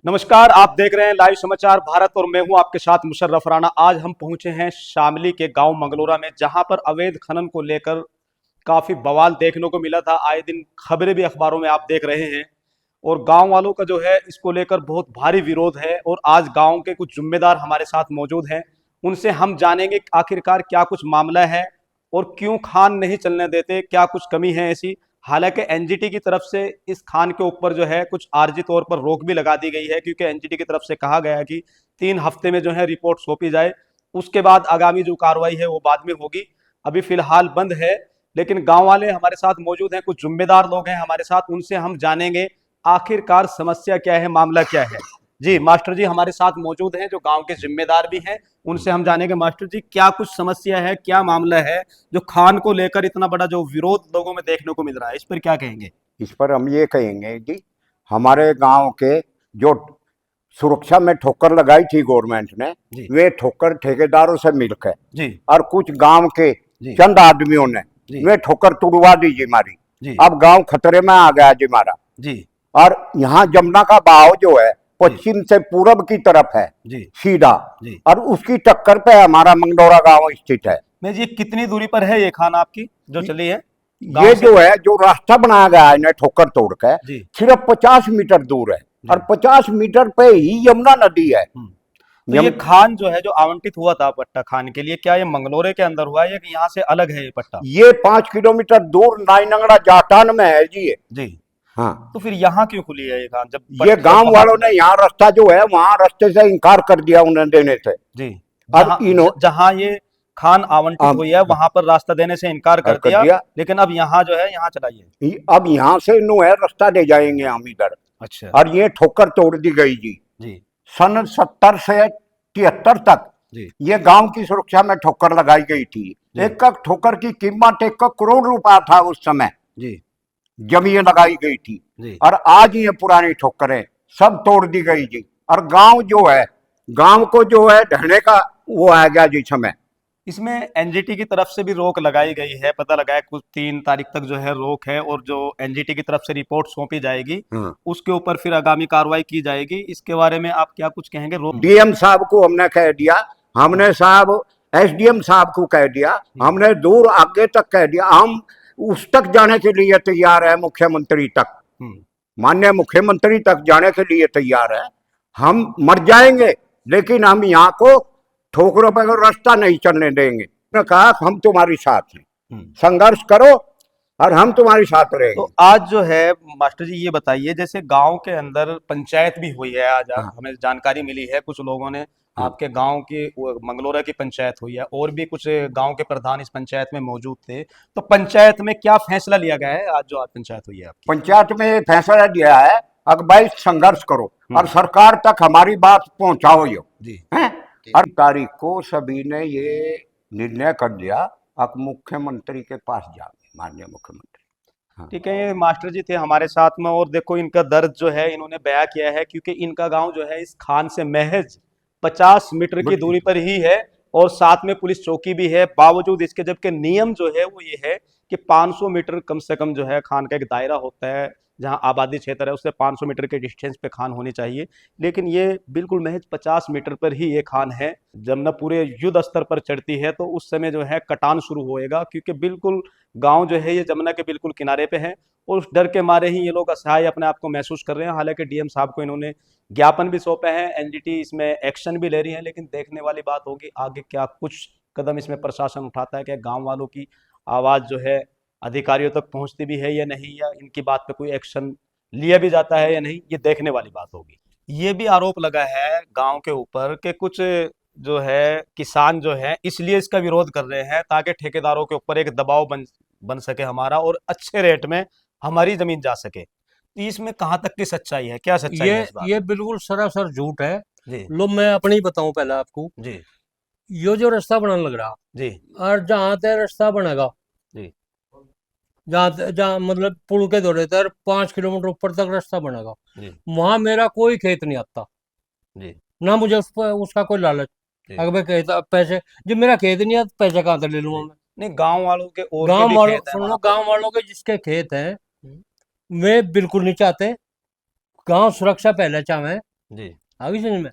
नमस्कार, आप देख रहे हैं लाइव समाचार भारत और मैं हूं आपके साथ मुशर्रफ राणा। आज हम पहुंचे हैं शामली के गांव मंगलोरा में, जहां पर अवैध खनन को लेकर काफी बवाल देखने को मिला था। आए दिन खबरें भी अखबारों में आप देख रहे हैं और गांव वालों का जो है इसको लेकर बहुत भारी विरोध है। और आज गांव के कुछ जिम्मेदार हमारे साथ मौजूद हैं, उनसे हम जानेंगे आखिरकार क्या कुछ मामला है और क्यों खान नहीं चलने देते, क्या कुछ कमी है ऐसी। हालांकि एनजीटी की तरफ से इस खान के ऊपर जो है कुछ आर्जी तौर पर रोक भी लगा दी गई है, क्योंकि एनजीटी की तरफ से कहा गया है कि 3 हफ्ते में जो है रिपोर्ट सौंपी जाए, उसके बाद आगामी जो कार्रवाई है वो बाद में होगी। अभी फिलहाल बंद है, लेकिन गांव वाले हमारे साथ मौजूद हैं, कुछ जिम्मेदार लोग हैं हमारे साथ, उनसे हम जानेंगे आखिरकार समस्या क्या है, मामला क्या है। जी मास्टर जी हमारे साथ मौजूद हैं, जो गांव के जिम्मेदार भी हैं, उनसे हम जानेंगे मास्टर जी क्या कुछ समस्या है, क्या मामला है जो खान को लेकर इतना बड़ा जो विरोध लोगों में देखने को मिल रहा है, इस पर क्या कहेंगे। इस पर हम ये कहेंगे कि हमारे गांव के जो सुरक्षा में ठोकर लगाई थी गवर्नमेंट ने, जी वे ठोकर ठेकेदारों से मिलकर जी और कुछ गांव के जी चंद आदमियों ने जी वे ठोकर तुड़वा दी जी हमारी। जी अब गांव खतरे में आ गया जी हमारा। जी और यहाँ जमुना का बहाव जो है जी पश्चिम से पूरब की तरफ है जी सीधा, जी और उसकी टक्कर पे हमारा मंगडोरा गांव स्थित है। मैं जी कितनी दूरी पर है ये खान आपकी जो चली है ये गांव से। जो है जो रास्ता बनाया गया है इन्हें ठोकर तोड़ के, जी सिर्फ 50 मीटर दूर है जी और 50 मीटर पे ही यमुना नदी है। तो ये खान जो है जो आवंटित हुआ था पट्टा खान के लिए, क्या ये मंगलोरे के अंदर हुआ है या कि यहाँ से अलग है ये पट्टा। ये 5 किलोमीटर दूर नाईनंगड़ा जाटान में है जी ये। जी हाँ, तो फिर यहाँ क्यों खुली है ये खान, जब ये गांव वालों ने यहाँ रास्ता जो है वहां रास्ते से इनकार कर दिया उन्हें देने से। जी अब जहाँ ये खान आवंटित हुई है वहां पर रास्ता देने से इनकार कर दिया, लेकिन अब यहाँ जो है यहाँ चलाइए। अब यहाँ से इन्हों है रास्ता दे जाएंगे हम इधर। अच्छा। और ये ठोकर तोड़ दी गई जी। जी सन 70 से 73 तक जी ये गांव की सुरक्षा में ठोकर लगाई गई थी। एक ठोकर की कीमत 1 करोड़ रुपया था उस समय, जी जमीन लगाई गई थी। जी और आज ये पुरानी ठोकरें सब तोड़ दी गई जी। और गांव जो है, गांव को जो है ढहने का वो आ गया जी समय। इसमें एनजीटी की तरफ से भी रोक लगाई गई है, पता लगा है कुछ 3 तारीख तक जो है रोक है, और जो एनजीटी की तरफ से रिपोर्ट सौंपी जाएगी उसके ऊपर फिर आगामी कार्रवाई की जाएगी। इसके बारे में आप क्या कुछ कहेंगे। डीएम साहब को हमने कह दिया, हमने साहब एसडीएम साहब को कह दिया, हमने दूर आगे तक कह दिया, हम उस तक जाने के लिए तैयार है, मुख्यमंत्री तक, माननीय मुख्यमंत्री तक जाने के लिए तैयार है। हम मर जाएंगे लेकिन हम यहाँ को ठोकरों पर रास्ता नहीं चलने देंगे। उन्होंने कहा हम तुम्हारी साथ हैं, संघर्ष करो और हम तुम्हारे साथ रहेंगे। तो आज जो है मास्टर जी ये बताइए, जैसे गांव के अंदर पंचायत भी हुई है आज, हमें जानकारी मिली है कुछ लोगों ने, आपके गांव की मंगलोरा की पंचायत हुई है और भी कुछ गांव के प्रधान इस पंचायत में मौजूद थे। तो पंचायत में क्या फैसला लिया गया है आज जो आज पंचायत हुई है आपकी। पंचायत में फैसला दिया है अब भाई संघर्ष करो और सरकार तक हमारी बात पहुंचाओ यो जी है। और तारीख को सभी ने ये निर्णय कर दिया अब मुख्यमंत्री के पास जाओगे, माननीय मुख्यमंत्री। ठीक है, ये मास्टर जी थे हमारे साथ में, और देखो इनका दर्द जो है इन्होंने बयां किया है, क्योंकि इनका गांव जो है इस खान से महज 50 मीटर की दूरी पर ही है और साथ में पुलिस चौकी भी है। बावजूद इसके जबकि नियम जो है वो ये है कि 500 मीटर कम से कम जो है खान का एक दायरा होता है, जहां आबादी क्षेत्र है उससे 500 मीटर के डिस्टेंस पे खान होनी चाहिए, लेकिन ये बिल्कुल महज 50 मीटर पर ही ये खान है। जब न पूरे युद्ध स्तर पर चढ़ती है तो उस समय जो है कटान शुरू होएगा, क्योंकि बिल्कुल गांव जो है ये जमुना के बिल्कुल किनारे पे है और उस डर के मारे ही ये लोग असहाय अपने आप को महसूस कर रहे हैं। हालांकि डीएम साहब को इन्होंने ज्ञापन भी सौंपे हैं, एनजीटी इसमें एक्शन भी ले रही है, लेकिन देखने वाली बात होगी आगे क्या कुछ कदम इसमें प्रशासन उठाता है, क्या गाँव वालों की आवाज़ जो है अधिकारियों तक पहुंचती भी है या नहीं, या इनकी बात पे कोई एक्शन लिया भी जाता है या नहीं, ये देखने वाली बात होगी। ये भी आरोप लगा है गांव के ऊपर कि कुछ जो है किसान जो है इसलिए इसका विरोध कर रहे हैं ताकि ठेकेदारों के ऊपर एक दबाव बन सके हमारा, और अच्छे रेट में हमारी जमीन जा सके। तो इसमें कहाँ तक की सच्चाई है, क्या सच्चाई है इस बात ये बिल्कुल सरासर झूठ है जी। लो मैं अपनी बताऊं पहले आपको जी यो जो रास्ता बनाने लग रहा जी और जहाँ तक रास्ता बनेगा जी जहाँ मतलब पुल के दौरे तक 5 किलोमीटर ऊपर तक रास्ता बनेगा, जी वहां मेरा कोई खेत नहीं आता जी ना मुझे उसका कोई लालच। अगर मैं कहता पैसे जब मेरा खेत नहीं आता पैसे कहाँ से ले लूंगा मैं। नहीं, गांव वालों के और गांव भी वालों खेत हैं सुनो, वहाँ पर। गांव वालों के जिसके खेत हैं वे बिल्कुल नहीं चाहते। गांव सुरक्षा पहले चाहे जी आ गई समझ में।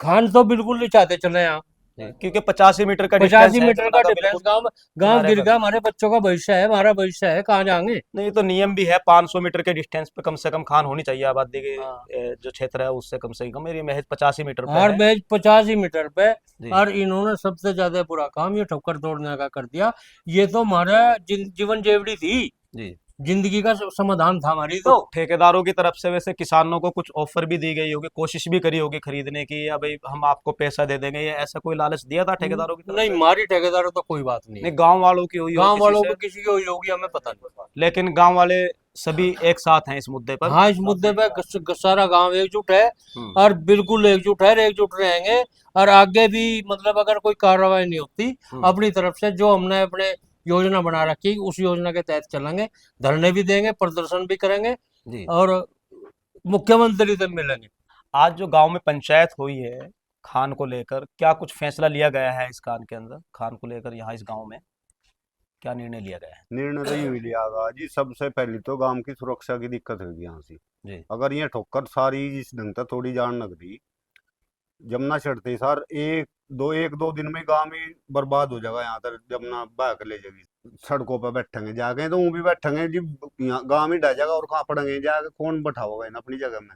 खान तो बिल्कुल नहीं चाहते चले यहाँ, जी, क्योंकि 85 मीटर का 85 डिस्टेंस है मीटर का जमुना का, डिफरेंस, बिल्कुल गांव गांव किनारे गिर पर। गया, हमारे बच्चों का भविष्य है, हमारा भविष्य है, कहाँ जाएंगे। नहीं तो नियम भी है 500 मीटर के डिस्टेंस पे कम से कम खान होनी चाहिए आबादी के, हाँ। जो क्षेत्र है उससे कम से कम, मेरी महज 85 मीटर पे हर है। मैच 85 मीटर पे। जी और इन्होंने सबसे ज्यादा बुरा काम ये ठोकर तोड़ने का कर दिया। ये तो हमारा जीवन जेवड़ी थी, जी। जिंदगी का समाधान था हमारी तो तो। ठेकेदारों की तरफ से वैसे किसानों को कुछ ऑफर भी दी गई होगी, कोशिश भी करी होगी खरीदने की, या भाई हम आपको पैसा दे देंगे, या ऐसा कोई लालच दिया था ठेकेदारों की तरफ नहीं, से? हमारी ठेकेदारों तो कोई बात नहीं नहीं, है। गांव वालों की हुई हो गांव किसी वालों से? को किसी की हुई होगी हमें पता नहीं। लेकिन गांव वाले सभी एक साथ हैं इस मुद्दे पर। हाँ, इस मुद्दे पे सारा गांव एकजुट है, हम्म और बिल्कुल एकजुट है, एकजुट रहेंगे। और आगे भी मतलब अगर कोई कार्रवाई नहीं होती हम्म, अपनी तरफ से, जो हमने अपने योजना बना रखी उस योजना के तहत चलेंगे, धरने भी देंगे, प्रदर्शन भी करेंगे, जी। और मुख्यमंत्री से मिलेंगे। आज जो गांव में पंचायत हुई है खान को लेकर, क्या कुछ फैसला लिया गया है इस खान के अंदर, खान को लेकर यहाँ इस गांव में क्या निर्णय लिया गया है? निर्णय तो यूं ही लिया गा जी। सबसे पहले तो गांव की सुरक्षा की दिक्कत होगी यहाँ से। जी अगर ये ठोकर सारी इस ढंग से थोड़ी जान लग दी, जमुना चढ़ते सर एक दो दिन में गांव में बर्बाद हो जाएगा। यहाँ तक जमुना बह के ले जाएगी, सड़कों पर बैठेंगे जाके तो वो भी बैठेंगे जी, यहाँ गांव में डह जाएगा और कहाँ पड़ेंगे जाके, कौन बैठाओगे इन अपनी जगह में।